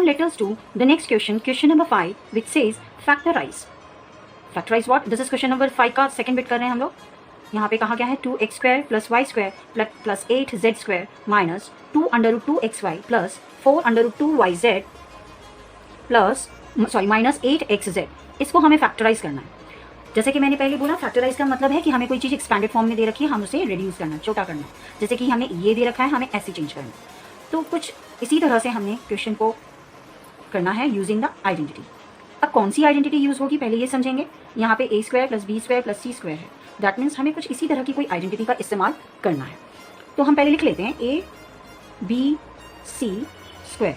let us do the next question number 5, which says factorize. Factorize what? This is question number 5 का second bit कर रहे हैं हम लोग. यहाँ पे कहा गया है 2x² + y² + 8z² minus 2√2xy plus 4√2yz plus minus 8xz. इसको हमें फैक्टराइज करना है. जैसे कि मैंने पहले बोला, फैक्टराइज का मतलब है कि हमें कोई चीज़ एक्सपैंडेड फॉर्म में दे रखी है, हम उसे रिड्यूस करना है, छोटा करना है. जैसे कि हमें ये दे रखा है, हमें ऐसे चेंज करना है. तो कुछ इसी तरह से हमने क्वेश्चन को करना है यूजिंग द आइडेंटिटी. अब कौन सी आइडेंटिटी यूज़ होगी पहले ये समझेंगे. यहाँ पे a² + b² + c² है. दैट मीन्स हमें कुछ इसी तरह की कोई आइडेंटिटी का इस्तेमाल करना है. तो हम पहले लिख लेते हैं a b c².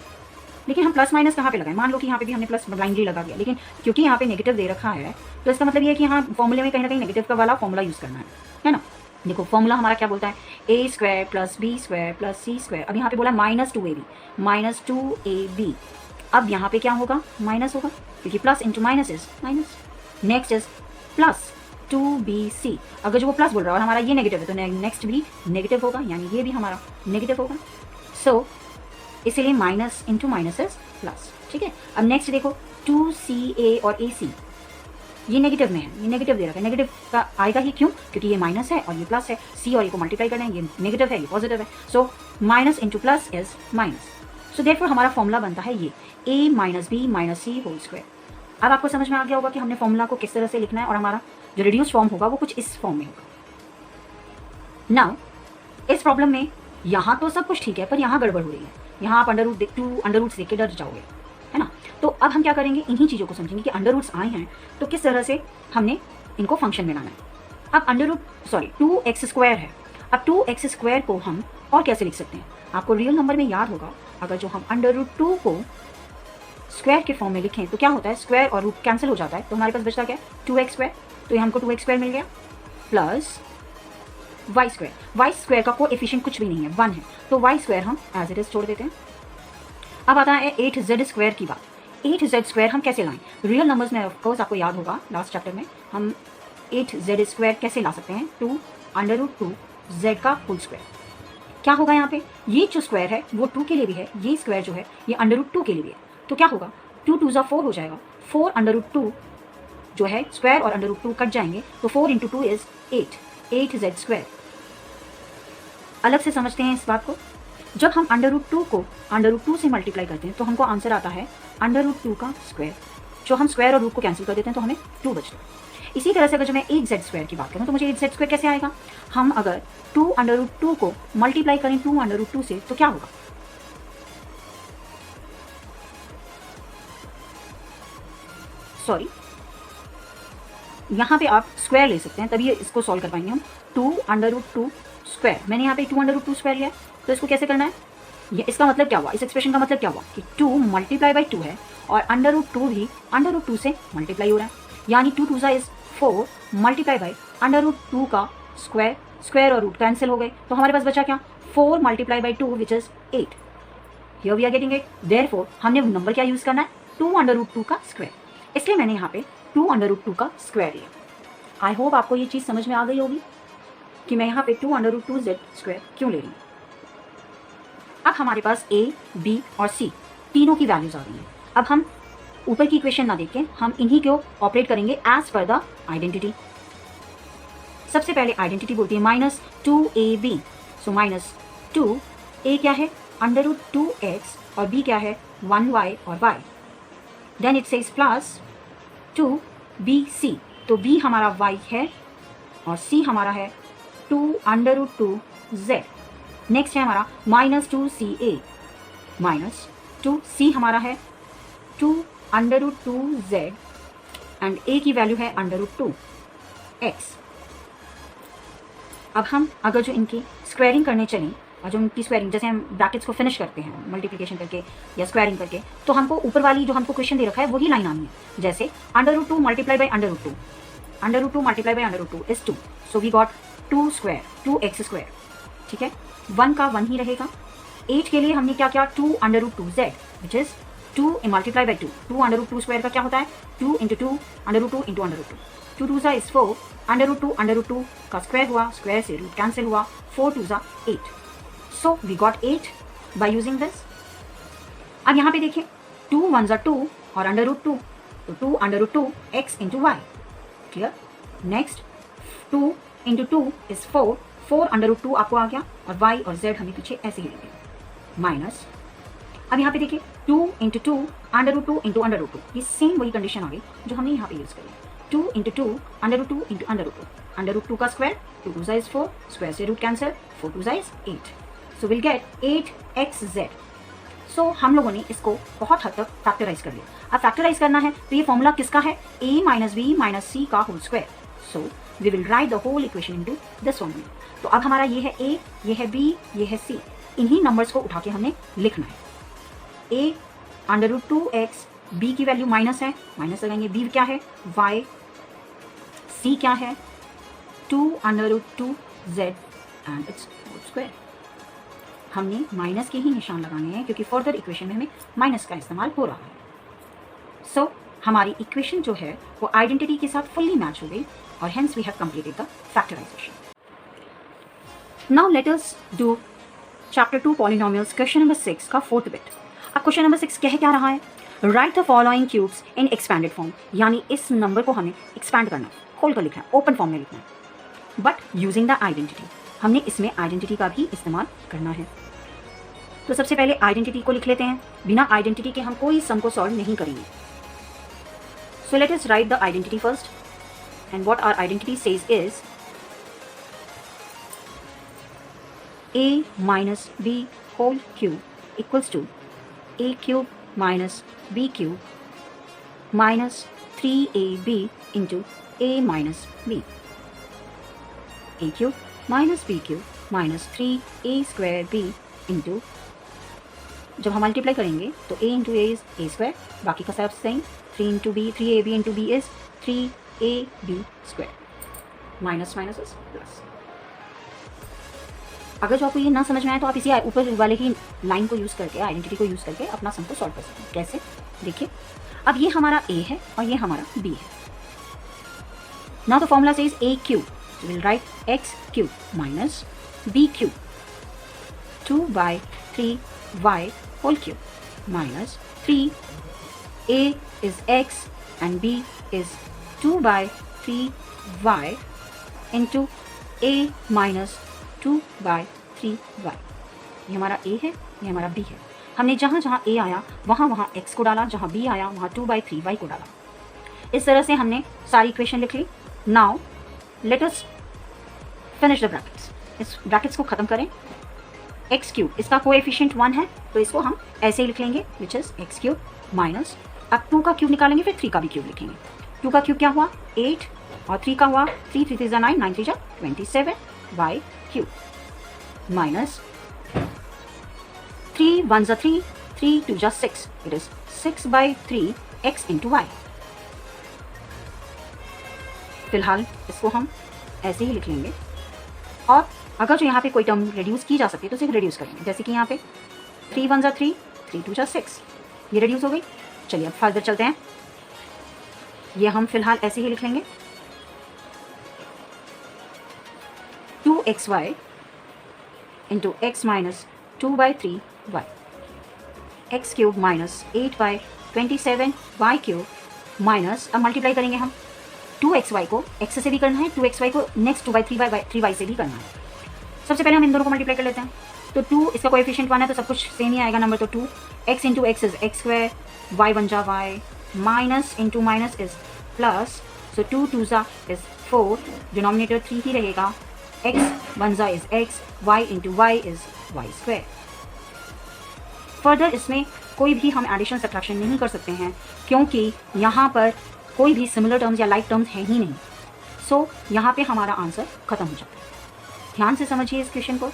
लेकिन हम प्लस माइनस कहाँ पे लगाएं. मान लो कि यहाँ पे भी हमने प्लस ब्लाइंडली लगा दिया, लेकिन क्योंकि यहाँ पे नेगेटिव दे रखा है तो इसका मतलब ये है कि यहाँ फॉर्मूले में कहीं ना कहीं नेगेटिव का वाला फॉर्मूला यूज़ करना है ना. देखो फॉर्मूला हमारा क्या बोलता है, a² + b² + c². अब यहाँ पे बोला -2ab -2ab. अब यहाँ पे क्या होगा, माइनस होगा, क्योंकि plus into minus is minus. Next is plus 2bc. अगर जो वो प्लस बोल रहा है और हमारा ये नेगेटिव है तो नेक्स्ट भी नेगेटिव होगा, यानी ये भी हमारा नेगेटिव होगा. सो इसीलिए minus into minus is plus. ठीक है. अब नेक्स्ट देखो 2ca और ac, ये नेगेटिव में है, ये नेगेटिव दे रखा है. नेगेटिव का आएगा ही क्यों, क्योंकि ये माइनस है और ये प्लस है. c और ए को मल्टीप्लाई करना है, ये नेगेटिव है, ये पॉजिटिव है. So minus into plus is minus. So therefore हमारा फॉर्मूला बनता है ये a - b - c². अब आपको समझ में आ गया होगा कि हमने फॉर्मूला को किस तरह से लिखना है और हमारा जो रिड्यूस फॉर्म होगा वो कुछ इस फॉर्म में होगा. नाउ इस प्रॉब्लम में यहाँ तो सब कुछ ठीक है, पर यहाँ गड़बड़ हो रही है. यहाँ आप अंडर रूट्स देख के डर जाओगे, है ना. तो अब हम क्या करेंगे, इन्हीं चीज़ों को समझेंगे कि अंडर रूट्स आए हैं तो किस तरह से हमने इनको फंक्शन में लाना है. अब 2x² है. अब 2x² को हम और कैसे लिख सकते हैं. आपको रियल नंबर में याद होगा, अगर जो हम √2 को स्क्वायर के फॉर्म में लिखें तो क्या होता है, स्क्वायर और रूट कैंसिल हो जाता है, तो हमारे पास बचता क्या है, 2x². तो ये हमको 2x² मिल गया प्लस y² का कोएफिशिएंट कुछ भी नहीं है, 1 है, तो y² हम एज इट इज छोड़ देते हैं. अब आता है 8z² की बात. 8z² हम कैसे लाएं. रियल नंबर्स में ऑफकोर्स आपको याद होगा लास्ट चैप्टर में हम 8z² कैसे ला सकते हैं, 2√2z का होल स्क्वायर. क्या होगा यहाँ पे, ये जो स्क्वायर है वो 2 के लिए भी है, ये स्क्वायर जो है ये √2 के लिए भी है. तो क्या होगा, 2 2 4 हो जाएगा. 4√2 जो है स्क्वायर और √2 कट जाएंगे, तो 4 × 2 इज 8z². अलग से समझते हैं इस बात को. जब हम √2 को √2 से मल्टीप्लाई करते हैं तो हमको आंसर आता है √2 का स्क्वायर. जो हम स्क्वायर और रूट को कैंसिल कर देते हैं तो हमें 2 बचता है. इसी तरह से अगर जो मैं 8z² की बात करूँ तो मुझे 8z² कैसे आएगा. हम अगर 2√2 को मल्टीप्लाई करें 2√2 से तो क्या होगा, सॉरी यहाँ पे आप स्क्वायर ले सकते हैं, तभी इसको सॉल्व कर पाएंगे हम. 2√2². मैंने यहाँ पे 2√2² लिया है, तो इसको कैसे करना है. ये इसका मतलब क्या हुआ, इस एक्सप्रेशन का मतलब क्या हुआ कि 2 × 2 है और √2 भी √2 से मल्टीप्लाई हो रहा है, यानी 2 2 इज 4 × √2 का स्क्वायर. स्क्वायर और रूट कैंसिल हो गए, तो हमारे पास बचा क्या, 4 × 2 which is 8. Here we are getting it. Therefore हमने नंबर क्या यूज़ करना है, 2√2 का स्क्वायर. इसलिए मैंने यहाँ पे 2√2 का स्क्वायर लिया. आई होप आपको ये चीज़ समझ में आ गई होगी कि मैं यहाँ पे 2√2z² क्यों ले रही हूँ. अब हमारे पास a, b और c तीनों की वैल्यूज आ गई हैं. अब हम ऊपर की इक्वेशन ना देख के हम इन्हीं को ऑपरेट करेंगे एज पर द आइडेंटिटी. सबसे पहले आइडेंटिटी बोलती है -2ab. सो -2 a क्या है, √2x और b क्या है, 1y और y. Then it says plus 2bc. तो b हमारा y है और c हमारा है 2√2z. नेक्स्ट है हमारा -2ca -2c हमारा है 2√2z एंड a की वैल्यू है √2x. अब हम अगर जो इनकी स्क्वायरिंग करने चलें और जो इनकी स्क्वायरिंग, जैसे हम ब्रैकेट्स को फिनिश करते हैं मल्टीप्लिकेशन करके या स्क्वायरिंग करके, तो हमको ऊपर वाली जो हमको क्वेश्चन दे रखा है वही लाइन आनी है. जैसे √2 × √2 √2 × √2 is 2. So we got 2x². ठीक है, 1 का 1 ही रहेगा. 8 के लिए हमने क्या किया, 2√2z विच इज 2 × 2. 2√2² का क्या होता है, 2 × 2 √2 × √2. 2 2 इज 4. √2 का स्क्वायर हुआ, स्क्वायर से रूट कैंसिल हुआ, 4 2 8. So we got 8 by using this. अब यहाँ पे देखिए 2 1 ज़ा 2 और अंडर रूट 2, तो 2 under root 2 x into y. Clear. Next 2 into 2 is 4, 4 under root 2 आपको आ गया और y और z हमें पीछे ऐसे ही लेंगे माइनस। अब यहाँ पे देखिए 2 इंटू 2 अंडर रूट 2 इंटू अंडर रूट 2, ये सेम वही कंडीशन आ गई जो हमने यहाँ पे यूज करी। 2 इंटू 2 अंडर रूट 2 इंटू अंडर रूट 2, अंडर रूट 2 का स्क्वायर, 2 2 इज 4, स्क्वायर से root cancel, 4 2 is 8, so will get 8xz। सो हम लोगों ने इसको बहुत हद तक फैक्टराइज कर लिया। अब फैक्टराइज करना है तो ये फॉर्मूला किसका है, a minus b minus c का whole square. So we will write the whole equation into this formula. तो अब हमारा ये है a, ये है b, ये है c, इन्हीं नंबर्स को उठा के हमने लिखना है। a under root 2x, b की वैल्यू माइनस है, माइनस लगाएंगे, b क्या है y, c क्या है 2 under root 2z and its whole square. हमने माइनस के ही निशान लगाने हैं क्योंकि फर्दर इक्वेशन में हमें माइनस का इस्तेमाल हो रहा है। सो हमारी इक्वेशन जो है वो आइडेंटिटी के साथ फुल्ली मैच हो गई और hence we have completed the factorization. Now let us do chapter 2 polynomials question number 6 का फोर्थ बिट। अब क्वेश्चन नंबर 6 कह क्या रहा है, write the following cubes in expanded form, यानी इस नंबर को हमें एक्सपैंड करना है, खोल कर लिखना है, ओपन फॉर्म में लिखना है, बट यूजिंग द आइडेंटिटी। हमने इसमें आइडेंटिटी का भी इस्तेमाल करना है। तो सबसे पहले आइडेंटिटी को लिख लेते हैं, बिना आइडेंटिटी के हम कोई सम को सॉल्व नहीं करेंगे। So let us write the identity first, and what our identity says is a minus b whole cube equals to a cube minus b cube minus 3ab into a minus b, a cube minus b cube minus 3a square b into, जब हम multiply करेंगे तो a into a is a square, बाकी का सब same, 3 into b, 3ab into b is 3ab square, minus minus is plus. अगर जो आपको ये ना समझ में आए तो आप इसी ऊपर वाले की लाइन को यूज़ करके, आइडेंटिटी को यूज़ करके अपना सम को सॉल्व कर सकते हैं। कैसे, देखिए अब ये हमारा a है और ये हमारा b है। Now the formula says a cube, will write x cube minus b cube 2/3y whole cube minus 3a is x and b is 2/3y into a minus 2/3y। ये हमारा a है, ये हमारा b है। हमने जहाँ जहाँ a आया वहाँ वहाँ x को डाला, जहाँ b आया वहाँ 2/3y को डाला। इस तरह से हमने सारी इक्वेशन लिख ली। Now let us finish the brackets. इस ब्रैकेट्स को ख़त्म करें। x क्यूब, इसका कोएफिशिएंट 1 है तो इसको हम ऐसे ही लिख लेंगे, which is x cube minus, अब 2 का क्यूब निकालेंगे फिर 3 का भी क्यूब लिखेंगे। 2 का क्यूब क्या हुआ 8 और 3 का हुआ 3 3 3 9 9 3 27 y cube minus 3 1 3 3 2 6, it is 6/3 x into y. फिलहाल इसको हम ऐसे ही लिख लेंगे और अगर जो यहाँ पे कोई टर्म रिड्यूस की जा सकती है तो उसे रिड्यूस करेंगे, जैसे कि यहाँ पे 3 1 3 3 2 6, ये रिड्यूस हो गई। चलिए अब फर्दर चलते हैं, ये हम फिलहाल ऐसे ही लिख लेंगे 2xy into x minus 2/3y, x cube minus 8/27 y cube minus, अब मल्टीप्लाई करेंगे हम 2xy को x से भी करना है, 2xy को नेक्स्ट 2/3y से भी करना है। सबसे पहले हम इन दोनों को मल्टीप्लाई कर लेते हैं। तो 2 इसका कोएफिशिएंट 1 है तो सब कुछ सेम ही आएगा नंबर, तो 2 x into x is x square, y बन जा y, minus into minus is plus, so 2 2 is 4, denominator 3 ही रहेगा, x बन जा is x, y into y is y square. Further इसमें कोई भी हम एडिशन सब्ट्रैक्शन नहीं कर सकते हैं क्योंकि यहाँ पर कोई भी सिमिलर टर्म्स या लाइक टर्म्स हैं ही नहीं। सो यहाँ पे हमारा आंसर खत्म हो जाता है। ध्यान से समझिए इस क्वेश्चन को।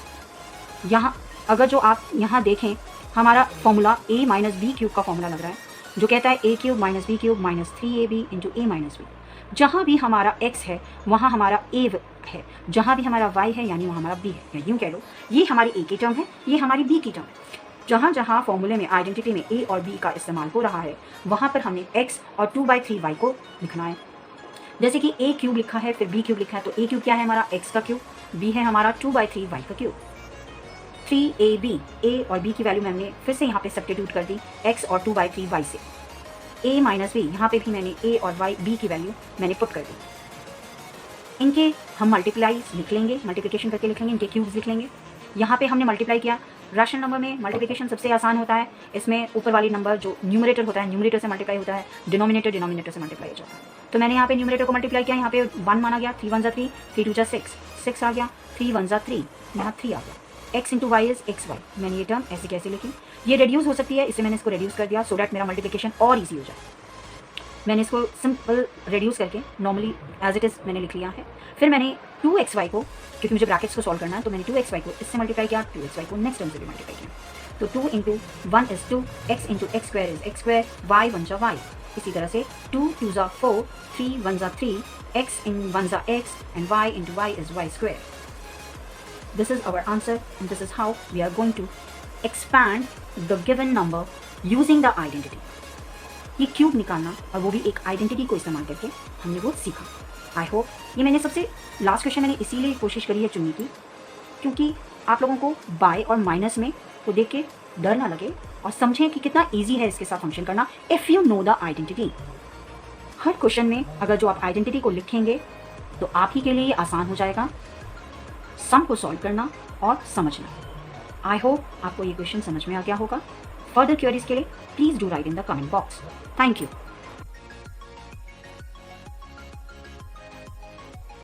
यहाँ अगर जो आप यहाँ देखें हमारा formula a minus b cube का फॉर्मूला लग रहा है जो कहता है a cube minus b cube minus 3ab into a minus b. जहाँ भी हमारा x है वहाँ हमारा a है, जहाँ भी हमारा y है यानी वहाँ हमारा b है, या यूँ कह लो ये हमारी a की टर्म है, ये हमारी b की टर्म है। जहाँ जहाँ फॉर्मूले में आइडेंटिटी में a और b का इस्तेमाल हो रहा है वहाँ पर हमने x और 2/3y को लिखना है। जैसे कि a क्यूब लिखा है फिर b क्यूब लिखा है, तो a क्यूब क्या है हमारा x का क्यूब, b है हमारा 2/3y का क्यूब। 3ab, a और b की वैल्यू मैंने फिर से यहाँ पे सब्स्टिट्यूट कर दी x और 2/3y से। a माइनस b, यहाँ पे भी मैंने a और b की वैल्यू मैंने पुट कर दी। इनके हम मल्टीप्लाईज लिख लेंगे, मल्टीप्लिकेशन करके लिख लेंगे, इनके क्यूब्स लिख लेंगे। यहाँ पे हमने मल्टीप्लाई किया। रैशनल नंबर में मल्टीप्लिकेशन सबसे आसान होता है। इसमें ऊपर वाली नंबर जो न्यूमरेटर होता है, न्यूमरेटर से मल्टीप्लाई होता है, डिनोमिनेटर से मल्टीप्लाई हो जाता है। तो मैंने यहाँ पे न्यूमरेटर को मल्टीप्लाई किया, यहाँ पे 1 माना गया, 3 1 जा 3, 3 2 जा 6, 6 आ गया, 3 1 जा 3, यहाँ 3 आ गया। x into y is x y. मैंने ये टर्म ऐसे कैसे लिखी, ये रेड्यूस हो सकती है, इससे मैंने इसको रेड्यूस कर दिया सो डैट मेरा मल्टीप्लिकेशन और ईजी हो जाए। मैंने इसको सिंपल रेड्यूस करके नॉर्मली एज इट इज़ मैंने लिख लिया है। फिर मैंने 2xy को, क्योंकि मुझे ब्रैकेट्स को सॉल्व करना है, तो मैंने 2xy को इससे मल्टीप्लाई किया, 2xy को नेक्स्ट टर्म से भी मल्टीप्लाई किया। तो 2 into 1 is 2, x into x square is x square, y 1 जा y। इसी तरह से 2 2 जा 4, 3 1 जा 3, x in 1 जा x and y into y is y square. This is our answer and this is how we are going to expand the given number using the identity. ये cube निकालना और वो भी एक आइडेंटिटी को इस्तेमाल करके हमने वो सीखा। आई होप ये मैंने सबसे लास्ट क्वेश्चन मैंने इसीलिए कोशिश करी है चुनने की, क्योंकि आप लोगों को बाय और माइनस में को देख के डर ना लगे और समझें कि कितना इजी है इसके साथ फंक्शन करना if you know the identity. Her question में अगर जो आप आइडेंटिटी को लिखेंगे तो आप ही के लिए ये आसान हो जाएगा सम को सॉल्व करना और समझना। आई होप आपको ये क्वेश्चन समझ में आ गया होगा। फर्दर क्वेरीज के लिए please do right in the comment box. Thank you.